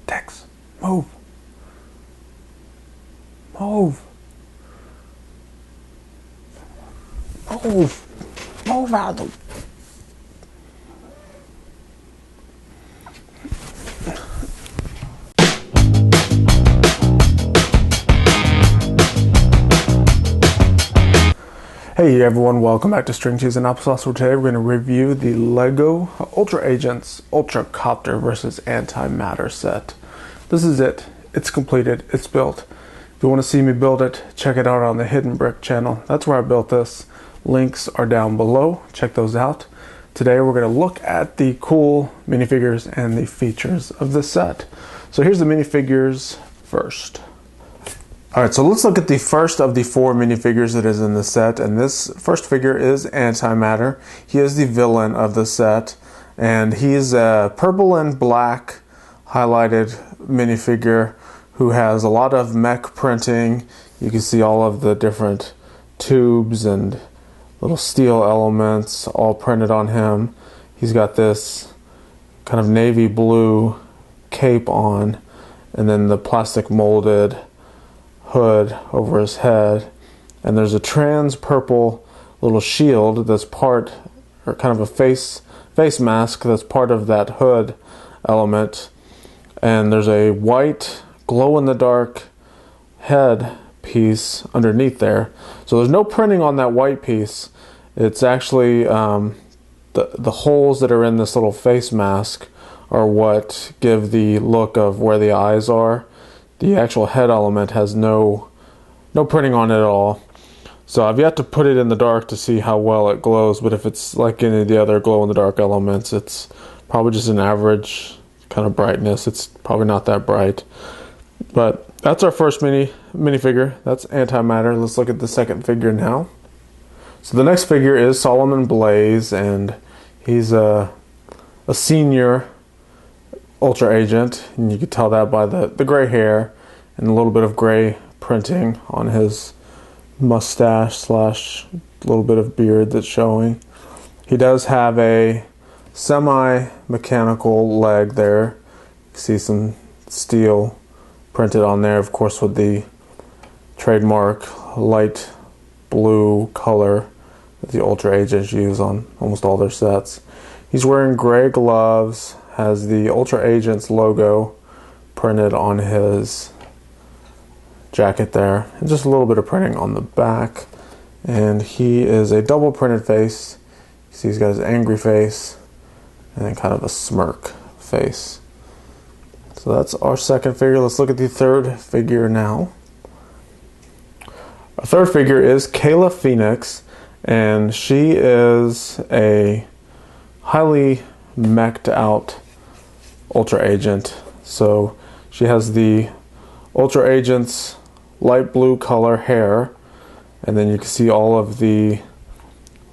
Tex, move. Move. Move. Move out of the... Hey everyone, welcome back to String Cheese and Applesauce. So today we're going to review the Lugo Ultra Agents Ultra Copter vs Anti-Matter set. This is it. It's completed. It's built. If you want to see me build it, check it out on the Hidden Brick channel. That's where I built this. Links are down below. Check those out. Today we're going to look at the cool minifigures and the features of this set. So here's the minifigures first. Alright, so let's look at the first of the 4 minifigures that is in the set, and this first figure is Anti-Matter. He is the villain of the set, and he's a purple and black highlighted minifigure who has a lot of mech printing. You can see all of the different tubes and little steel elements all printed on him. He's got this kind of navy blue cape on, and then the plastic molded hood over his head, and there's a trans purple little shield that's part, or kind of a face mask that's part of that hood element, and there's a white glow-in-the-dark head piece underneath there. So there's no printing on that white piece. It's actually the holes that are in this little face mask are what give the look of where the eyes are. The actual head element has no printing on it at all. So I've yet to put it in the dark to see how well it glows, but if it's like any of the other glow-in-the-dark elements, it's probably just an average kind of brightness. It's probably not that bright. But that's our first minifigure. That's Anti-Matter. Let's look at the second figure now. So the next figure is Solomon Blaze, and he's a senior Ultra Agent, and you can tell that by the gray hair and a little bit of gray printing on his mustache slash little bit of beard that's showing. He does have a semi-mechanical leg there. You see some steel printed on there, of course, with the trademark light blue color that the Ultra Agents use on almost all their sets. He's wearing gray gloves, has the Ultra Agents logo printed on his jacket there, and just a little bit of printing on the back. And he is a double printed face. You see he's got his angry face and then kind of a smirk face. So that's our second figure. Let's look at the third figure now. Our third figure is Kayla Phoenix, and she is a highly meched out Ultra Agent. So she has the Ultra Agent's light blue color hair, and then you can see all of the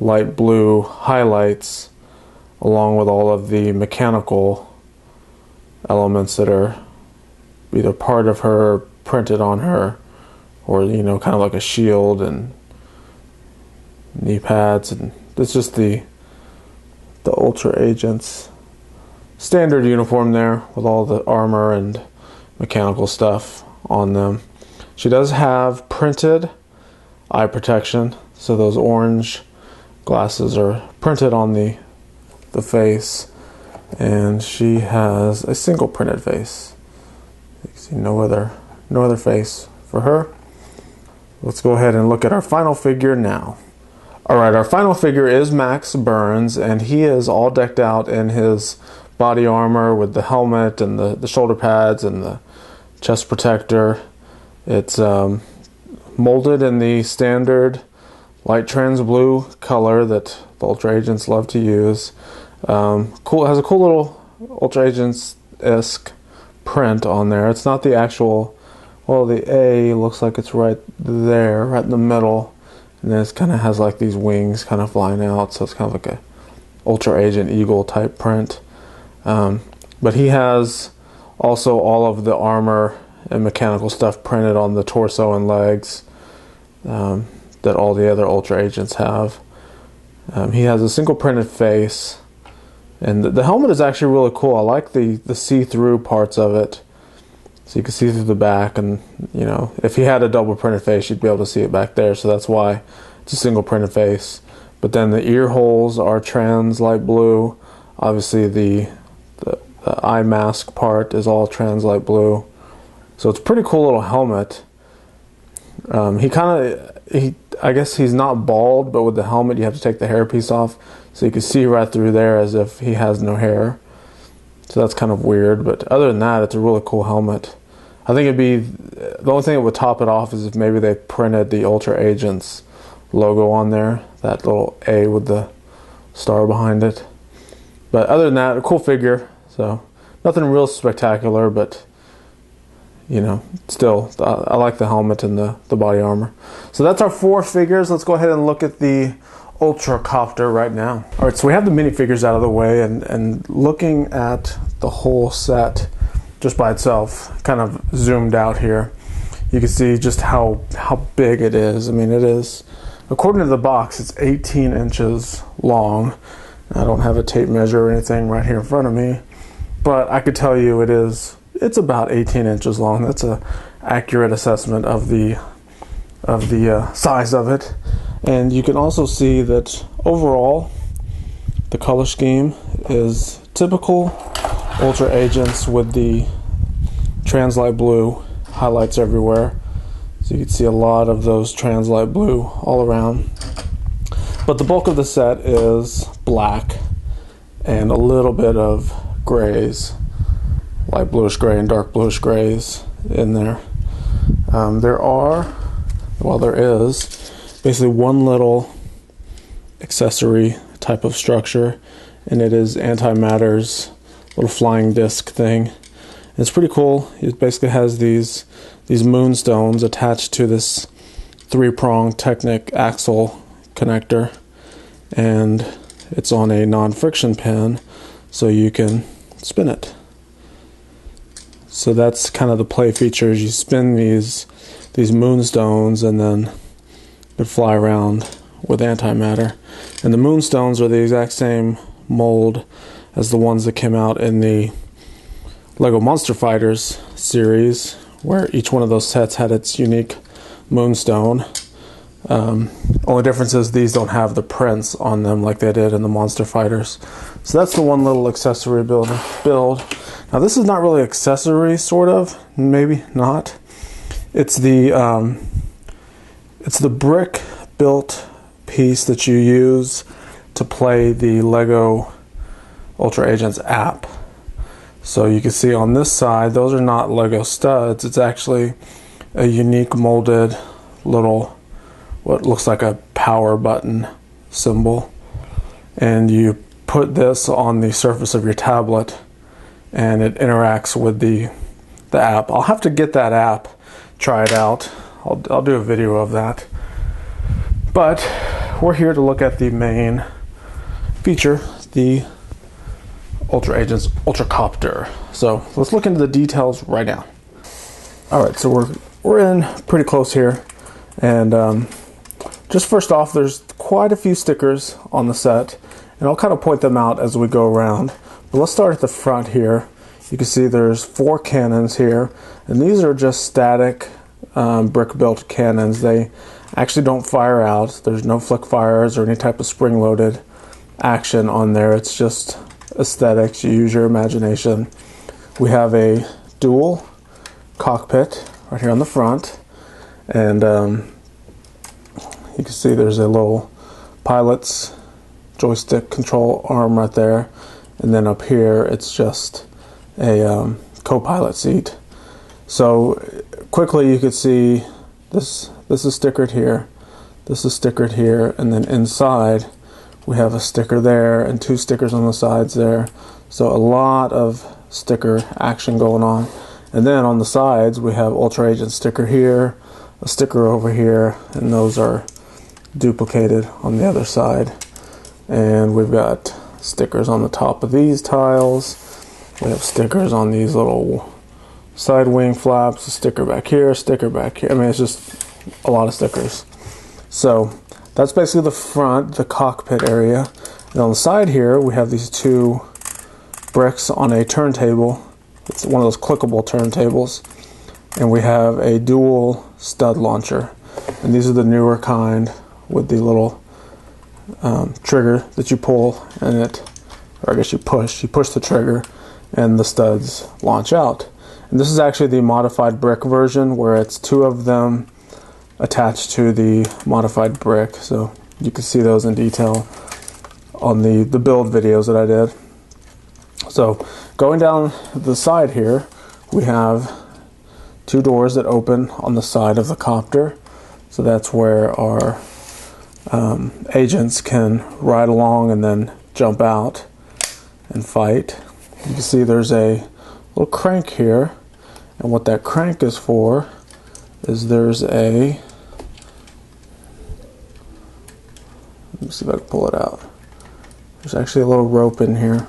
light blue highlights along with all of the mechanical elements that are either part of her, printed on her, or kind of like a shield and knee pads, and it's just the Ultra Agent's standard uniform there with all the armor and mechanical stuff on them. She does have printed eye protection, so those orange glasses are printed on the face, and she has a single printed face. You can see no other face for her. Let's go ahead and look at our final figure now. Alright, our final figure is Max Burns, and he is all decked out in his body armor with the helmet and the shoulder pads and the chest protector. It's molded in the standard light trans blue color that the Ultra Agents love to use. Cool, it has a cool little Ultra Agents-esque print on there. It's not the actual, well, the A looks like it's right there, right in the middle, and then it kind of has like these wings kind of flying out, so it's kind of like a Ultra Agent Eagle type print. But he has also all of the armor and mechanical stuff printed on the torso and legs that all the other Ultra Agents have. He has a single printed face, and the helmet is actually really cool. I like the see-through parts of it. So you can see through the back, and you know, if he had a double printed face, you'd be able to see it back there. So that's why it's a single printed face. But then the ear holes are trans light blue. Obviously the eye mask part is all trans light blue. So it's a pretty cool little helmet. I guess he's not bald, but with the helmet you have to take the hairpiece off, so you can see right through there as if he has no hair. So that's kind of weird, but other than that, it's a really cool helmet. I think the only thing that would top it off is if maybe they printed the Ultra Agents logo on there, that little A with the star behind it. But other than that, a cool figure. So nothing real spectacular, but you know, still, I like the helmet and the body armor. So that's our 4 figures. Let's go ahead and look at the Ultra Copter right now. All right, so we have the minifigures out of the way, and looking at the whole set just by itself, kind of zoomed out here, you can see just how big it is. I mean, it is, according to the box, it's 18 inches long. I don't have a tape measure or anything right here in front of me, but I could tell you it's about 18 inches long. That's an accurate assessment of the size of it. And you can also see that overall the color scheme is typical Ultra Agents with the trans light blue highlights everywhere. So you can see a lot of those trans light blue all around. But the bulk of the set is black and a little bit of grays, light bluish gray and dark bluish grays in there. There is basically one little accessory type of structure, and it is AntiMatter's little flying disc thing. And it's pretty cool. It basically has these moonstones attached to this 3-prong Technic axle connector, and it's on a non-friction pin, so you can spin it. So that's kind of the play features. You spin these moonstones, and then you fly around with AntiMatter. And the moonstones are the exact same mold as the ones that came out in the Lego Monster Fighters series, where each one of those sets had its unique moonstone. Only difference is these don't have the prints on them like they did in the Monster Fighters. So that's the one little accessory build. Now this is not really accessory, sort of, maybe not. It's the brick built piece that you use to play the Lego Ultra Agents app. So you can see on this side, those are not Lego studs. It's actually a unique molded little, what looks like a power button symbol. And you put this on the surface of your tablet, and it interacts with the app. I'll have to get that app, try it out. I'll do a video of that. But we're here to look at the main feature, the Ultra Agents Ultra Copter. So let's look into the details right now. All right, so we're in pretty close here, and just first off, there's quite a few stickers on the set, and I'll kind of point them out as we go around. But let's start at the front here. You can see there's 4 cannons here, and these are just static brick-built cannons. They actually don't fire out. There's no flick fires or any type of spring-loaded action on there. It's just aesthetics. You use your imagination. We have a dual cockpit right here on the front, and you can see there's a little pilot's joystick control arm right there, and then up here it's just a co-pilot seat. So quickly you could see this is stickered here, this is stickered here, and then inside we have a sticker there and 2 stickers on the sides there. So a lot of sticker action going on. And then on the sides we have Ultra Agent sticker here, a sticker over here, and those are duplicated on the other side. And we've got stickers on the top of these tiles. We have stickers on these little side wing flaps, a sticker back here, a sticker back here. I mean, it's just a lot of stickers. So that's basically the front, the cockpit area. And on the side here, we have these 2 bricks on a turntable. It's one of those clickable turntables. and we have a dual stud launcher. And these are the newer kind with the little trigger that you pull, and or I guess you push the trigger and the studs launch out. And this is actually the modified brick version, where it's two of them attached to the modified brick. So you can see those in detail on the build videos that I did. So going down the side here, we have two doors that open on the side of the copter. So that's where our agents can ride along and then jump out and fight. You can see there's a little crank here, and what that crank is for is there's a, let me see if I can pull it out. There's actually a little rope in here.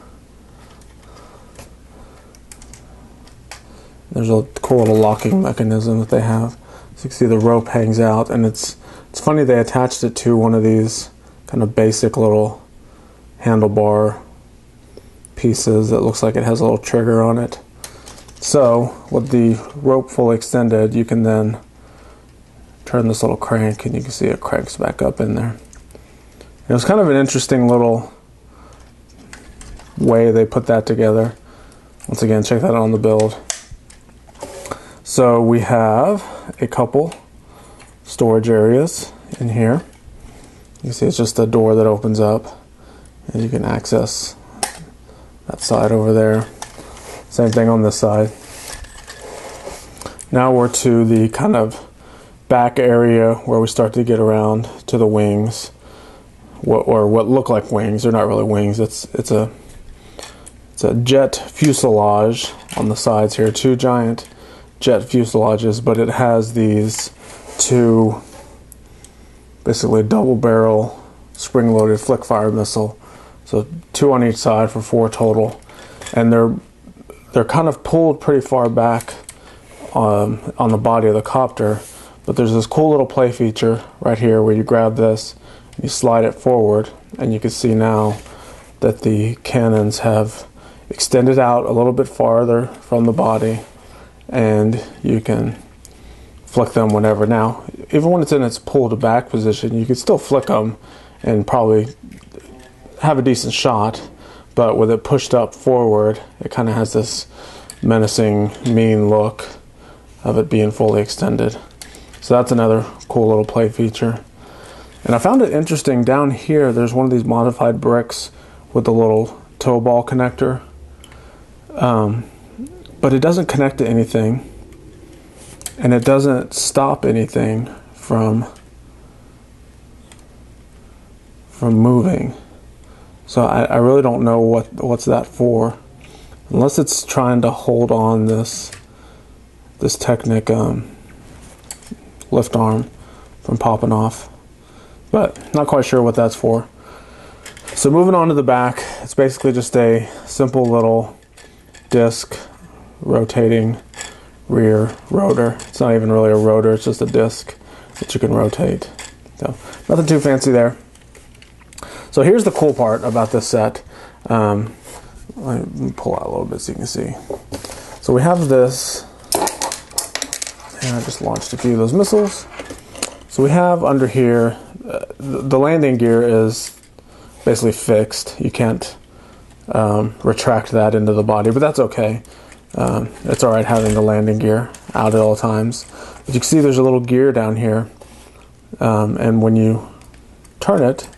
There's a cool little locking mechanism that they have. So you can see the rope hangs out, and it's funny they attached it to one of these kind of basic little handlebar pieces that looks like it has a little trigger on it. So with the rope fully extended, you can then turn this little crank, and you can see it cranks back up in there. It was kind of an interesting little way they put that together. Once again, check that out on the build. So we have a couple storage areas in here. You can see it's just a door that opens up, and you can access that side over there. Same thing on this side. Now we're to the kind of back area where we start to get around to the wings, what look like wings. They're not really wings. It's a jet fuselage on the sides here. Two giant jet fuselages, but it has these two basically double barrel spring-loaded flick fire missile. So two on each side for 4 total, and they're kind of pulled pretty far back on the body of the copter. But there's this cool little play feature right here where you grab this, you slide it forward, and you can see now that the cannons have extended out a little bit farther from the body, and you can flick them whenever. Now, even when it's in its pulled back position, you can still flick them and probably have a decent shot, but with it pushed up forward, it kind of has this menacing, mean look of it being fully extended. So that's another cool little play feature. And I found it interesting, down here there's one of these modified bricks with the little tow ball connector, but it doesn't connect to anything, and it doesn't stop anything from moving. So I really don't know what's that for, unless it's trying to hold on this Technic lift arm from popping off, but not quite sure what that's for. So moving on to the back, it's basically just a simple little disc rotating rear rotor. It's not even really a rotor, it's just a disc that you can rotate. So nothing too fancy there. So here's the cool part about this set. Let me pull out a little bit so you can see. So we have this, and I just launched a few of those missiles. So we have under here, the landing gear is basically fixed. You can't retract that into the body, but that's okay. It's alright having the landing gear out at all times. But you can see there's a little gear down here, and when you turn it,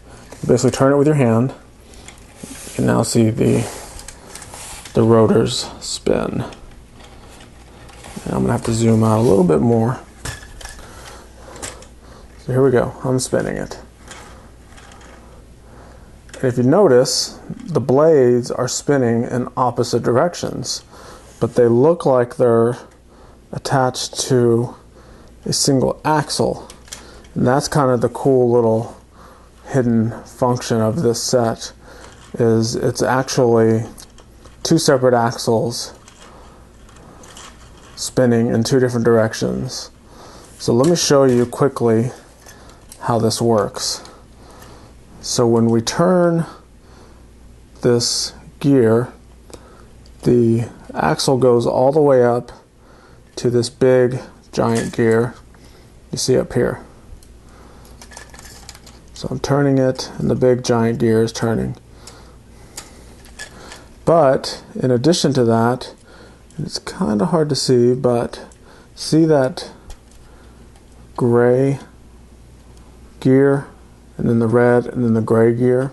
you basically turn it with your hand. You can now see the rotors spin. And I'm going to have to zoom out a little bit more. So here we go, I'm spinning it. And if you notice, the blades are spinning in opposite directions, but they look like they're attached to a single axle. And that's kind of the cool little hidden function of this set, is it's actually two separate axles spinning in two different directions. So let me show you quickly how this works. So when we turn this gear, the axle goes all the way up to this big giant gear you see up here. So I'm turning it, and the big giant gear is turning. But in addition to that, it's kind of hard to see, but see that gray gear, and then the red, and then the gray gear?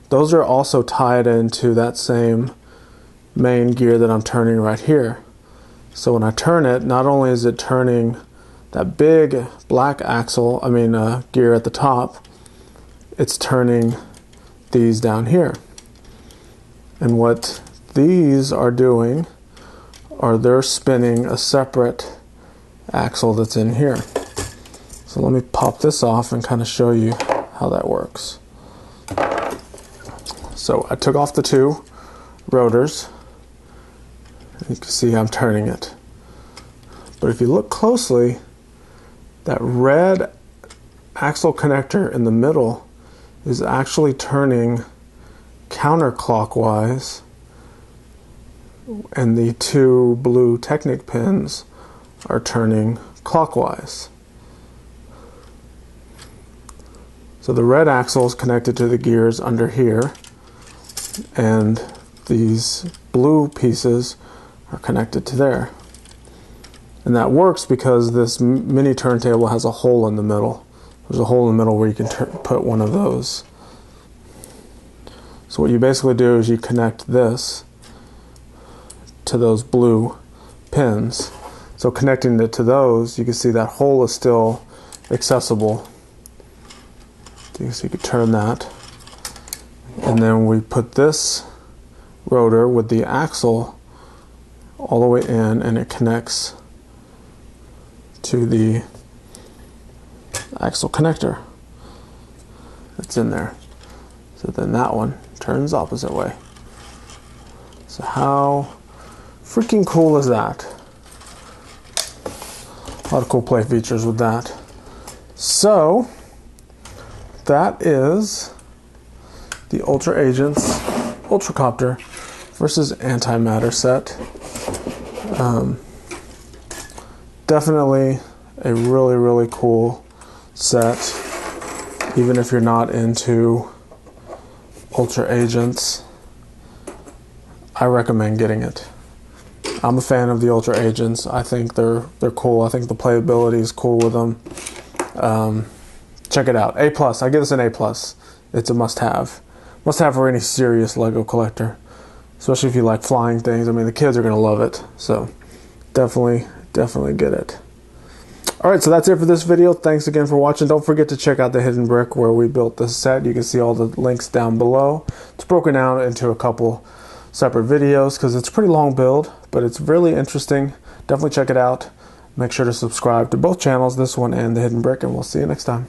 Those are also tied into that same main gear that I'm turning right here. So when I turn it, not only is it turning that big black gear at the top, it's turning these down here. And what these are doing are they're spinning a separate axle that's in here. So let me pop this off and kind of show you how that works. So I took off the two rotors. You can see I'm turning it. But if you look closely, that red axle connector in the middle is actually turning counterclockwise, and the two blue Technic pins are turning clockwise. So the red axle is connected to the gears under here, and these blue pieces are connected to there. And that works because this mini turntable has a hole in the middle. There's a hole in the middle where you can put one of those. So what you basically do is you connect this to those blue pins. So connecting it to those, you can see that hole is still accessible. So you can turn that. And then we put this rotor with the axle all the way in, and it connects to the axle connector that's in there. So then that one turns opposite way. So how freaking cool is that? A lot of cool play features with that. So that is the Ultra Agents Ultracopter versus Anti-Matter set. Definitely a really, really cool set, even if you're not into Ultra Agents. I recommend getting it. I'm a fan of the Ultra Agents. I think they're cool. I think the playability is cool with them. Check it out. A+. I give this an A+. It's a must-have. Must-have for any serious Lego collector, especially if you like flying things. I mean, the kids are going to love it. So definitely get it. Alright, so that's it for this video. Thanks again for watching. Don't forget to check out the hidden brick where we built this set. You can see all the links down below. It's broken down into a couple separate videos because it's a pretty long build, but it's really interesting. Definitely check it out. Make sure to subscribe to both channels, this one and the hidden brick, and we'll see you next time.